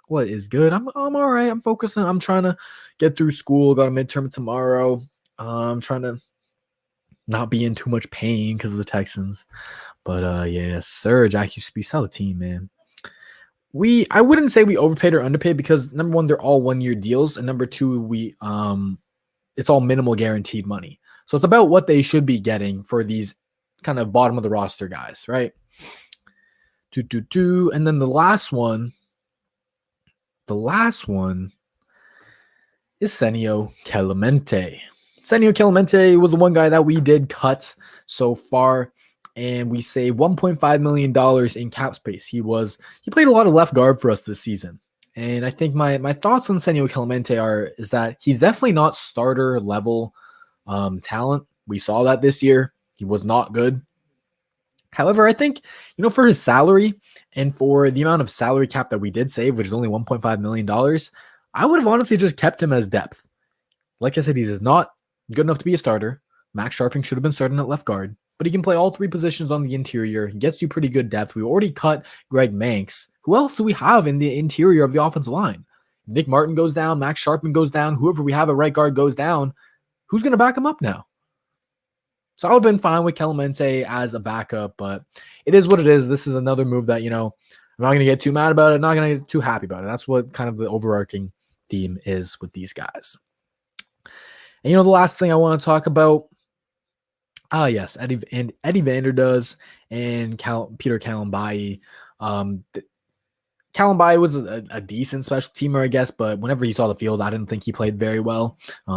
[SPEAKER 1] What is good? I'm all right. I'm focusing. I'm trying to get through school. Got a midterm tomorrow. I'm trying to not be in too much pain because of the Texans. But yeah, sir, Jack used to be solid team, man. I wouldn't say we overpaid or underpaid because number one, they're all 1-year deals, and number two, it's all minimal guaranteed money. So it's about what they should be getting for these kind of bottom of the roster guys, right? And then the last one is Senio Clemente. Senio Clemente was the one guy that we did cut so far, and we saved $1.5 million in cap space. He played a lot of left guard for us this season. And I think my thoughts on Senio Clemente is that he's definitely not starter level talent. We saw that this year. He was not good. However, I think, for his salary and for the amount of salary cap that we did save, which is only $1.5 million, I would have honestly just kept him as depth. Like I said, he's not good enough to be a starter. Max Sharping should have been starting at left guard, but he can play all three positions on the interior. He gets you pretty good depth. We already cut Greg Manx. Who else do we have in the interior of the offensive line? Nick Martin goes down, Max Sharpman goes down, whoever we have at right guard goes down, who's going to back him up now? So I would have been fine with Clemente as a backup, but it is what it is. This is another move that, I'm not going to get too mad about it. I'm not going to get too happy about it. That's what kind of the overarching theme is with these guys. And, the last thing I want to talk about, yes, Eddie Vanderdoes and Peter Kalambayi. Kalambayi was a decent special teamer, I guess, but whenever he saw the field, I didn't think he played very well.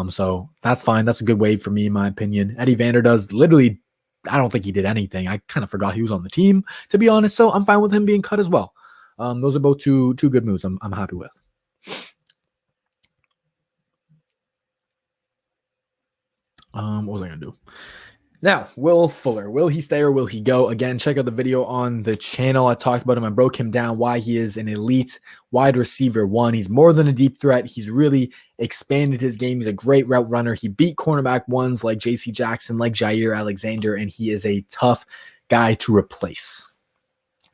[SPEAKER 1] So that's fine. That's a good wave for me, in my opinion. Eddie Vanderdoes, literally, I don't think he did anything. I kind of forgot he was on the team, to be honest. So I'm fine with him being cut as well. Those are both two good moves I'm happy with. What was I going to do? Now, Will Fuller. Will he stay or will he go? Again, check out the video on the channel. I talked about him. I broke him down why he is an elite wide receiver 1. He's more than a deep threat. He's really expanded his game. He's a great route runner. He beat cornerback 1s like J.C. Jackson, like Jair Alexander, and he is a tough guy to replace.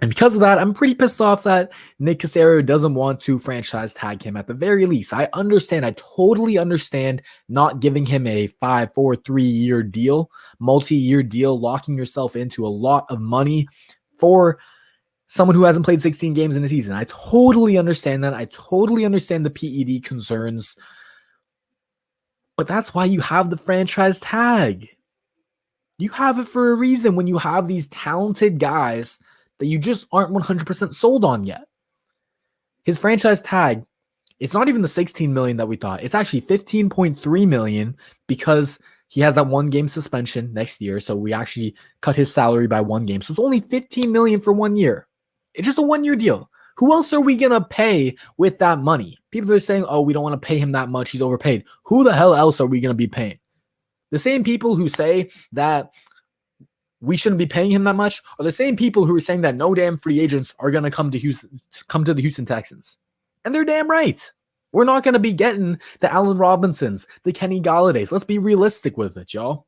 [SPEAKER 1] And because of that, I'm pretty pissed off that Nick Caserio doesn't want to franchise tag him at the very least. I totally understand not giving him a 5, 4, 3-year deal, multi-year deal, locking yourself into a lot of money for someone who hasn't played 16 games in a season. I totally understand that. I totally understand the PED concerns. But that's why you have the franchise tag. You have it for a reason when you have these talented guys that you just aren't 100% sold on yet. His franchise tag, it's not even the $16 million that we thought. It's actually $15.3 million because he has that 1-game suspension next year. So we actually cut his salary by 1 game. So it's only $15 million for 1 year. It's just a 1-year deal. Who else are we going to pay with that money? People are saying, oh, we don't want to pay him that much. He's overpaid. Who the hell else are we going to be paying? The same people who say that we shouldn't be paying him that much are the same people who are saying that no damn free agents are going to come to the Houston Texans. And they're damn right. We're not going to be getting the Allen Robinsons, the Kenny Galladays. Let's be realistic with it, y'all.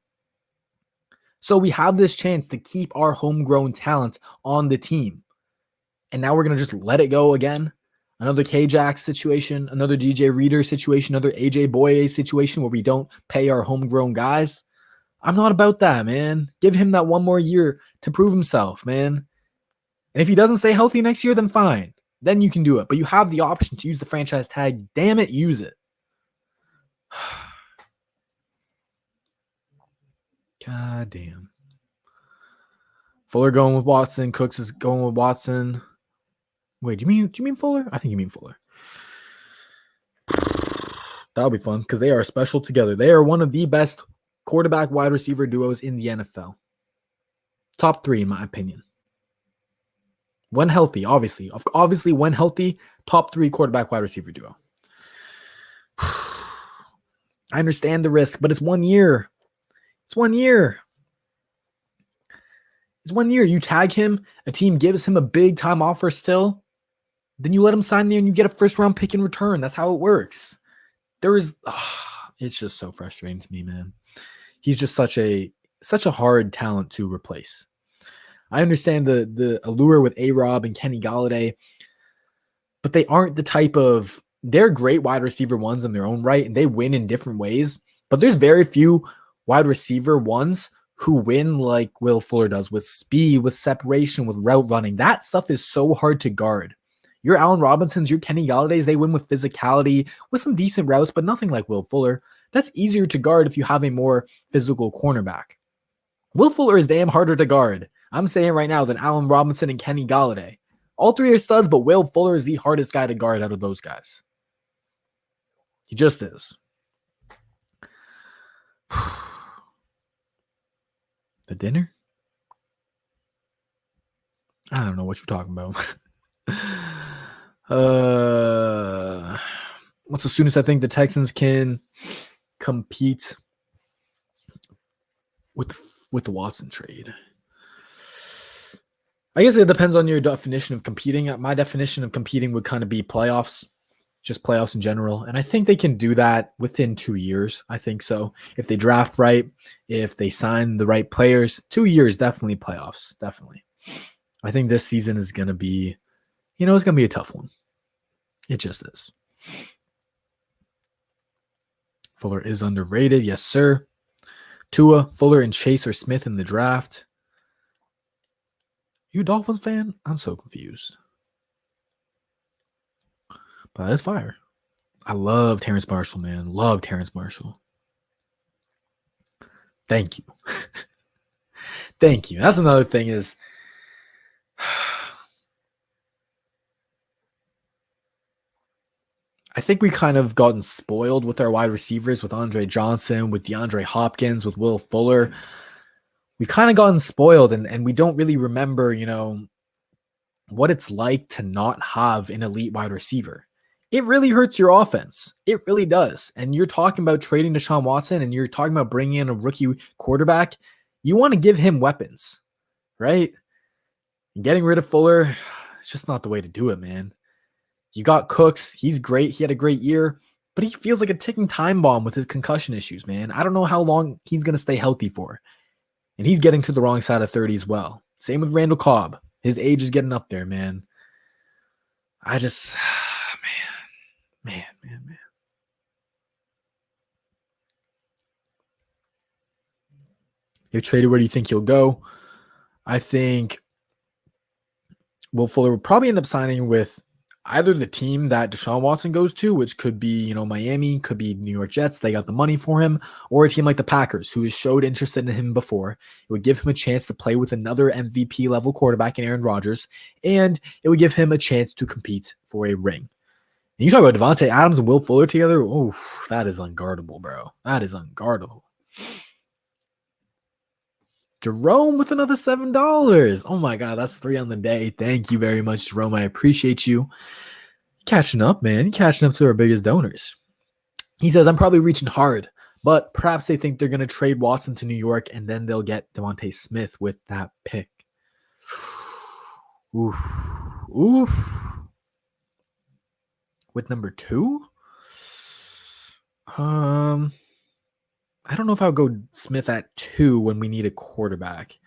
[SPEAKER 1] So we have this chance to keep our homegrown talent on the team. And now we're going to just let it go again. Another K-Jax situation, another DJ Reader situation, another AJ Boye situation where we don't pay our homegrown guys. I'm not about that, man. Give him that 1 more year to prove himself, man. And if he doesn't stay healthy next year, then fine. Then you can do it. But you have the option to use the franchise tag. Damn it, use it. God damn. Fuller going with Watson. Cooks is going with Watson. Wait, do you mean Fuller? I think you mean Fuller. That'll be fun because they are special together. They are one of the best quarterback wide receiver duos in the NFL. Top 3, in my opinion. When healthy, obviously. Obviously, when healthy, top 3 quarterback wide receiver duo. I understand the risk, but it's 1 year. It's 1 year. It's 1 year. You tag him, a team gives him a big time offer still, then you let him sign there and you get a first round pick in return. That's how it works. It's just so frustrating to me, man. He's just such a hard talent to replace. I understand the allure with A-Rob and Kenny Galladay, but they aren't the type of, they're great wide receiver 1s in their own right, and they win in different ways, but there's very few wide receiver 1s who win like Will Fuller does, with speed, with separation, with route running. That stuff is so hard to guard. Your Allen Robinsons, your Kenny Galladays, they win with physicality, with some decent routes, but nothing like Will Fuller. That's easier to guard if you have a more physical cornerback. Will Fuller is damn harder to guard. I'm saying right now than Allen Robinson and Kenny Galladay. All 3 are studs, but Will Fuller is the hardest guy to guard out of those guys. He just is. The dinner? I don't know what you're talking about. What's as soon as I think the Texans can compete with the Watson trade? I guess it depends on your definition of competing. My definition of competing would kind of be playoffs, just playoffs in general. And I think they can do that within 2 years. I think so. If they draft right, if they sign the right players, 2 years, definitely playoffs. Definitely. I think this season is going to be, it's going to be a tough one. It just is. Fuller is underrated. Yes, sir. Tua, Fuller, and Chase or Smith in the draft. You a Dolphins fan? I'm so confused. But that's fire. I love Terrence Marshall, man. Love Terrence Marshall. Thank you. Thank you. That's another thing is I think we kind of gotten spoiled with our wide receivers, with Andre Johnson, with DeAndre Hopkins, with Will Fuller. We've kind of gotten spoiled and we don't really remember, what it's like to not have an elite wide receiver. It really hurts your offense. It really does. And you're talking about trading Deshaun Watson and you're talking about bringing in a rookie quarterback. You want to give him weapons, right? Getting rid of Fuller, it's just not the way to do it, man. You got Cooks. He's great. He had a great year, but he feels like a ticking time bomb with his concussion issues, man. I don't know how long he's going to stay healthy for. And he's getting to the wrong side of 30 as well. Same with Randall Cobb. His age is getting up there, man. I just, man. If traded, where do you think he'll go? I think Will Fuller will probably end up signing with either the team that Deshaun Watson goes to, which could be, Miami, could be New York Jets. They got the money for him, or a team like the Packers, who has showed interest in him before. It would give him a chance to play with another MVP level quarterback in Aaron Rodgers, and it would give him a chance to compete for a ring. And you talk about Devontae Adams and Will Fuller together. Oh, that is unguardable, bro. That is unguardable. Jerome with another $7. Oh my God, that's 3 on the day. Thank you very much, Jerome. I appreciate you. Catching up, man. Catching up to our biggest donors. He says, I'm probably reaching hard, but perhaps they think they're going to trade Watson to New York and then they'll get Devontae Smith with that pick. Oof. With number 2? I don't know if I would go Smith at 2 when we need a quarterback.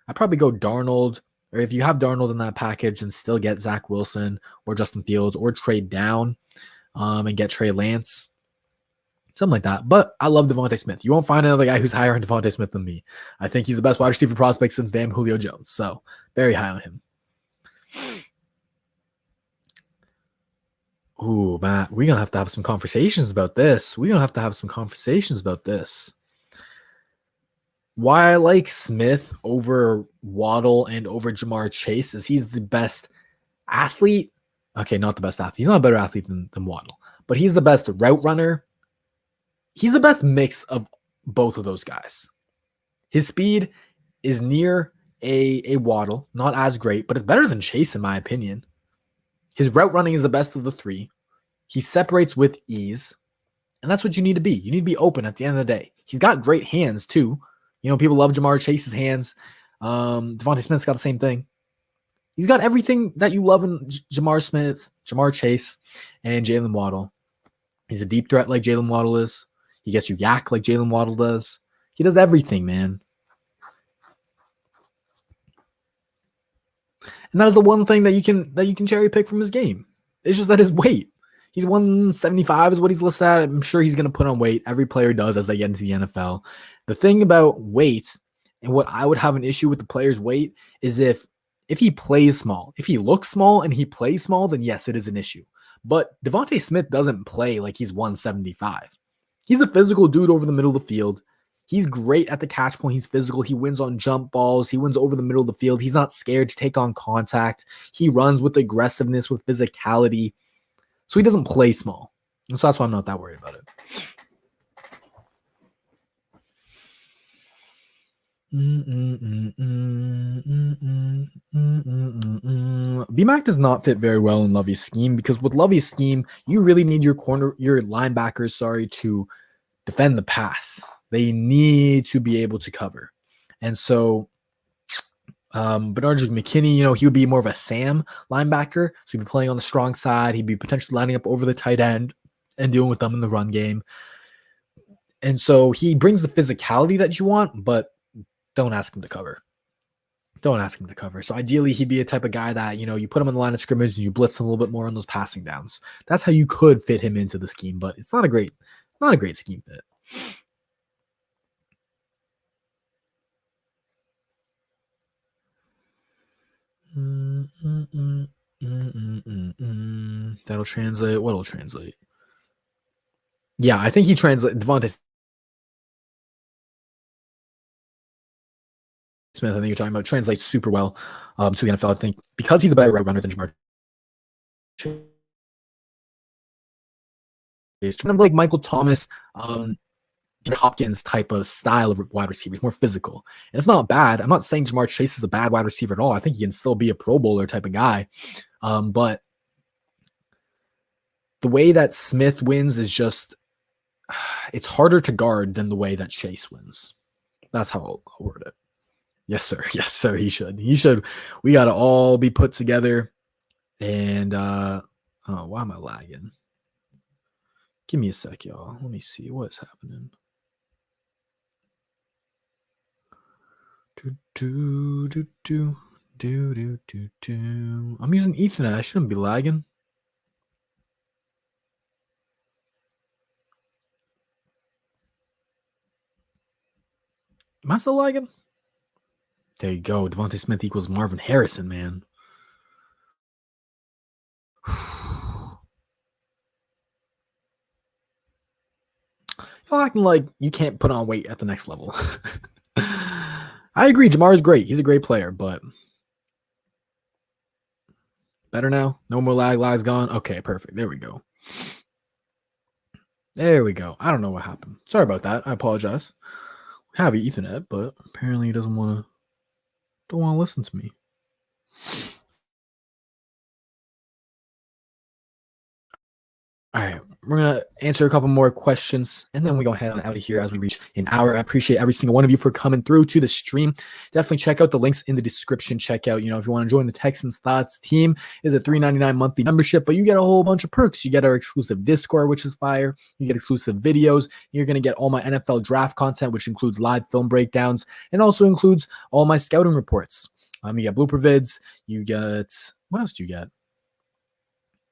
[SPEAKER 1] I'd probably go Darnold, or if you have Darnold in that package, and still get Zach Wilson or Justin Fields, or trade down and get Trey Lance. Something like that. But I love Devontae Smith. You won't find another guy who's higher on Devontae Smith than me. I think he's the best wide receiver prospect since damn Julio Jones. So very high on him. Ooh, Matt, we're going to have some conversations about this. Why I like Smith over Waddle and over Jamar Chase is he's the best athlete. Okay, not the best athlete. He's not a better athlete than Waddle, but he's the best route runner. He's the best mix of both of those guys. His speed is near a Waddle, not as great, but it's better than Chase in my opinion. His route running is the best of the 3. He separates with ease, and that's what you need to be. You need to be open at the end of the day. He's got great hands too. People love Jamar Chase's hands. Devontae Smith's got the same thing. He's got everything that you love in Jamar Smith, Jamar Chase, and Jalen Waddle. He's a deep threat like Jalen Waddle is. He gets you yak like Jalen Waddle does. He does everything, man. And that is the one thing that you can cherry pick from his game. It's just that his weight. He's 175 is what he's listed at. I'm sure he's going to put on weight. Every player does as they get into the NFL. The thing about weight and what I would have an issue with the player's weight is if he plays small. If he looks small and he plays small, then yes, it is an issue. But Devontae Smith doesn't play like he's 175. He's a physical dude over the middle of the field. He's great at the catch point. He's physical. He wins on jump balls. He wins over the middle of the field. He's not scared to take on contact. He runs with aggressiveness, with physicality. So he doesn't play small. And so that's why I'm not that worried about it. BMAC does not fit very well in Lovey's scheme because with Lovey's scheme, you really need your linebackers, to defend the pass. They need to be able to cover. And so Bernard McKinney, he would be more of a Sam linebacker. So he'd be playing on the strong side. He'd be potentially lining up over the tight end and dealing with them in the run game. And so he brings the physicality that you want, but don't ask him to cover. So ideally, he'd be a type of guy that, you put him on the line of scrimmage and you blitz him a little bit more on those passing downs. That's how you could fit him into the scheme, but it's not a great Not a great scheme fit. That'll translate. What'll translate? Yeah, I think he translate Devontae Smith. I think you're talking about translates super well to the NFL. I think because he's a better route runner than Jamar Chase. Kind of like Michael Thomas, Hopkins type of style of wide receivers, more physical. And it's not bad. I'm not saying Jamar Chase is a bad wide receiver at all. I think he can still be a Pro Bowler type of guy. But the way that Smith wins is just, it's harder to guard than the way that Chase wins. That's how I'll word it. Yes, sir. Yes, sir. He should. He should. We got to all be put together. And, oh, why am I lagging? Give me a sec, y'all. Let me see what's happening. I'm using Ethernet. I shouldn't be lagging. Am I still lagging? There you go. Devontae Smith equals Marvin Harrison, man. Y'all acting like you can't put on weight at the next level. I agree. Jamar is great. He's a great player, but better now. No more lag. Lag's gone. Okay, perfect. There we go. There we go. I don't know what happened. Sorry about that. I apologize. We have Ethernet, but apparently he don't want to listen to me. All right, we're going to answer a couple more questions, and then we go ahead and out of here as we reach an hour. I appreciate every single one of you for coming through to the stream. Definitely check out the links in the description. Check out, if you want to join the Texans Thoughts team, is a $3.99 monthly membership, but you get a whole bunch of perks. You get our exclusive Discord, which is fire. You get exclusive videos. You're going to get all my NFL draft content, which includes live film breakdowns, and also includes all my scouting reports. You get blooper vids. You get, what else do you get?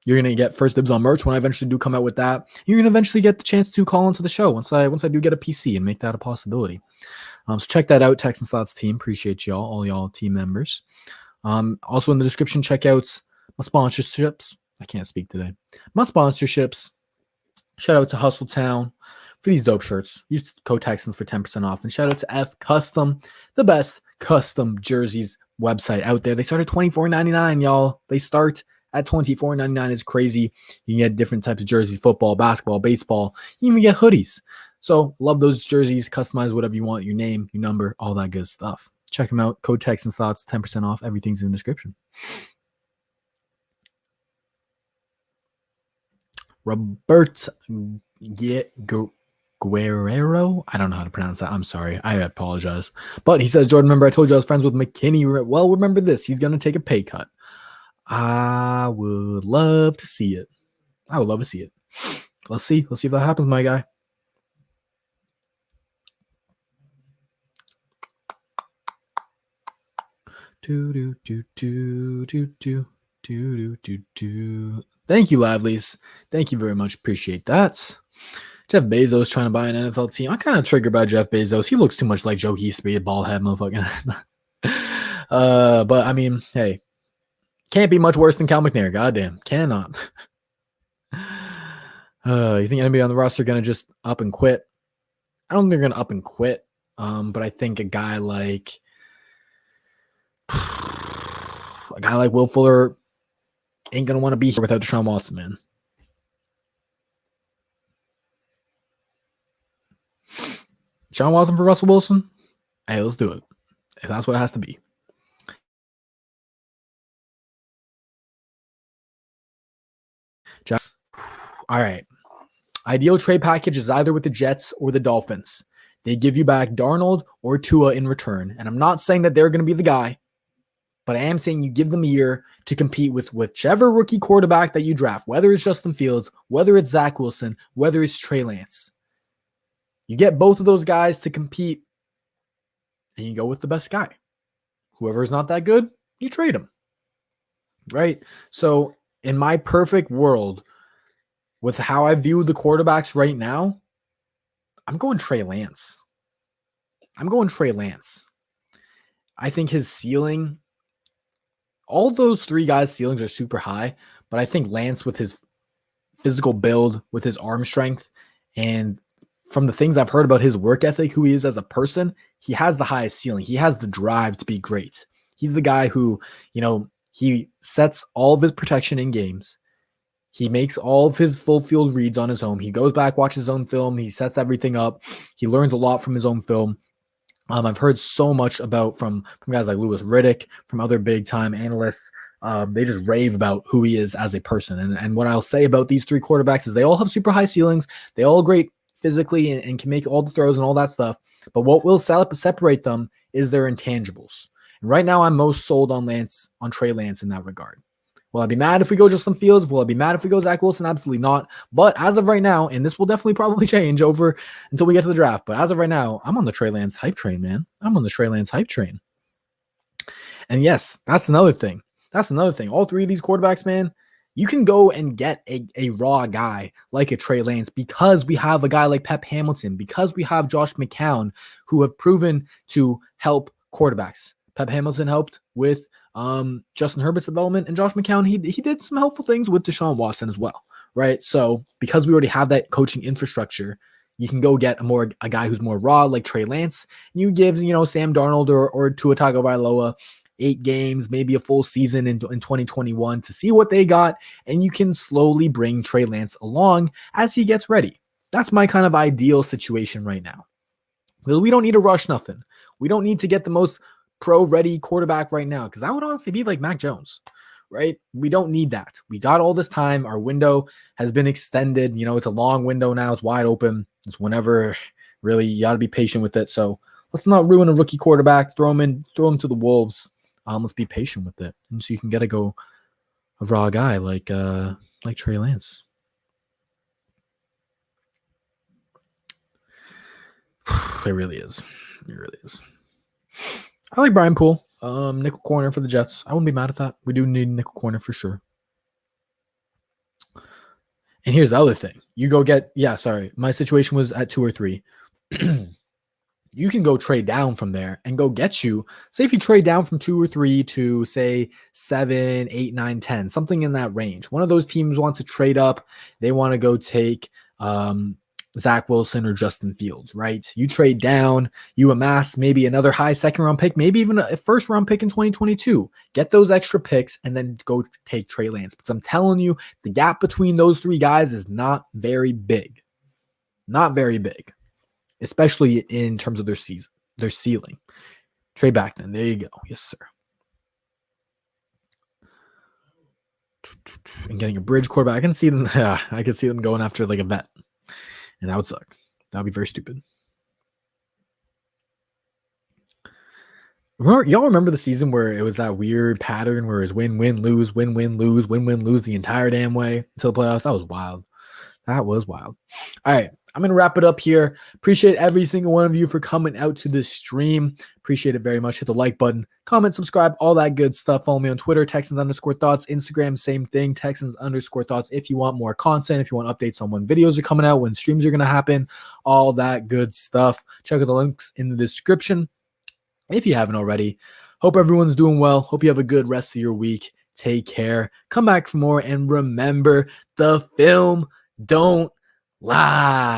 [SPEAKER 1] You're going to get first dibs on merch when I eventually do come out with that. You're going to eventually get the chance to call into the show once I do get a PC and make that a possibility. So check that out, Texans Thoughts team. Appreciate y'all, all y'all team members. Also in the description, check out my sponsorships. I can't speak today. My sponsorships. Shout out to Hustletown for these dope shirts. Use code Texans for 10% off. And shout out to F Custom, the best custom jerseys website out there. They start at $24.99, y'all. They start at $24.99 is crazy. You can get different types of jerseys, football, basketball, baseball. You even get hoodies. So love those jerseys. Customize whatever you want, your name, your number, all that good stuff. Check them out. Code Texans Thoughts, 10% off. Everything's in the description. Robert Guerrero. I don't know how to pronounce that. I'm sorry. I apologize. But he says, Jordan, remember I told you I was friends with McKinney. Well, remember this. He's going to take a pay cut. I would love to see it. I would love to see it. Let's see. Let's see if that happens, my guy. Thank you, Livelies. Thank you very much. Appreciate that. Jeff Bezos trying to buy an NFL team. I'm kind of triggered by Jeff Bezos. He looks too much like Joe Easterby, a bald head motherfucker. But I mean, hey. Can't be much worse than Cal McNair. Goddamn. Cannot. You think anybody on the roster going to just up and quit? I don't think they're going to up and quit. But I think a guy like Will Fuller ain't going to want to be here without Deshaun Watson, man. Deshaun Watson for Russell Wilson? Hey, let's do it. If that's what it has to be. Jeff. All right. Ideal trade package is either with the Jets or the Dolphins. They give you back Darnold or Tua in return. And I'm not saying that they're going to be the guy, but I am saying you give them a year to compete with whichever rookie quarterback that you draft, whether it's Justin Fields, whether it's Zach Wilson, whether it's Trey Lance. You get both of those guys to compete, and you go with the best guy. Whoever is not that good, you trade him. Right? So in my perfect world, with how I view the quarterbacks right now, I'm going Trey Lance. I'm going Trey Lance. I think his ceiling, all those three guys' ceilings are super high, but I think Lance, with his physical build, with his arm strength, and from the things I've heard about his work ethic, who he is as a person, he has the highest ceiling. He has the drive to be great. He's the guy who, he sets all of his protection in games. He makes all of his full field reads on his own. He goes back, watches his own film. He sets everything up. He learns a lot from his own film. I've heard so much about from guys like Louis Riddick, from other big time analysts. They just rave about who he is as a person. And what I'll say about these three quarterbacks is they all have super high ceilings. They all great physically and can make all the throws and all that stuff. But what will separate them is their intangibles. And right now, I'm most sold on Trey Lance in that regard. Will I be mad if we go Justin Fields? Will I be mad if we go Zach Wilson? Absolutely not. But as of right now, and this will definitely probably change over until we get to the draft, but as of right now, I'm on the Trey Lance hype train, man. I'm on the Trey Lance hype train. And yes, that's another thing. All three of these quarterbacks, man, you can go and get a raw guy like a Trey Lance because we have a guy like Pep Hamilton, because we have Josh McCown, who have proven to help quarterbacks. Pep Hamilton helped with Justin Herbert's development, and Josh McCown, he did some helpful things with Deshaun Watson as well, right? So because we already have that coaching infrastructure, you can go get a guy who's more raw like Trey Lance. And you give Sam Darnold or Tua Tagovailoa 8 games, maybe a full season in 2021 to see what they got, and you can slowly bring Trey Lance along as he gets ready. That's my kind of ideal situation right now. We don't need to rush nothing. We don't need to get the most pro-ready quarterback right now, because that would honestly be like Mac Jones, right? We don't need that. We got all this time. Our window has been extended. It's a long window now. It's wide open. It's whenever, really, you got to be patient with it. So let's not ruin a rookie quarterback. Throw him to the Wolves. Let's be patient with it. And so you can get a raw guy like Trey Lance. It really is. I like Brian Poole, nickel corner for the Jets. I wouldn't be mad at that. We do need nickel corner for sure. And here's the other thing. You go get, my situation was at 2 or 3. You can go trade down from there and go get you. Say if you trade down from 2 or 3 to say 7, 8, 9, 10, something in that range. One of those teams wants to trade up. They want to go take Zach Wilson or Justin Fields, right? You trade down, you amass maybe another high second-round pick, maybe even a first-round pick in 2022. Get those extra picks and then go take Trey Lance. Because I'm telling you, the gap between those 3 guys is not very big. Not very big, especially in terms of their ceiling. Trey Backton, there you go. Yes, sir. And getting a bridge quarterback, I can see them going after like a vet. And that would suck. That would be very stupid. Y'all remember the season where it was that weird pattern where it was win, win, lose, win, win, lose, win, win, lose the entire damn way until the playoffs? That was wild. All right. I'm going to wrap it up here. Appreciate every single one of you for coming out to this stream. Appreciate it very much. Hit the like button, comment, subscribe, all that good stuff. Follow me on Twitter, Texans_thoughts. Instagram, same thing, Texans_thoughts. If you want more content, if you want updates on when videos are coming out, when streams are going to happen, all that good stuff. Check out the links in the description if you haven't already. Hope everyone's doing well. Hope you have a good rest of your week. Take care. Come back for more. And remember, the film don't lie.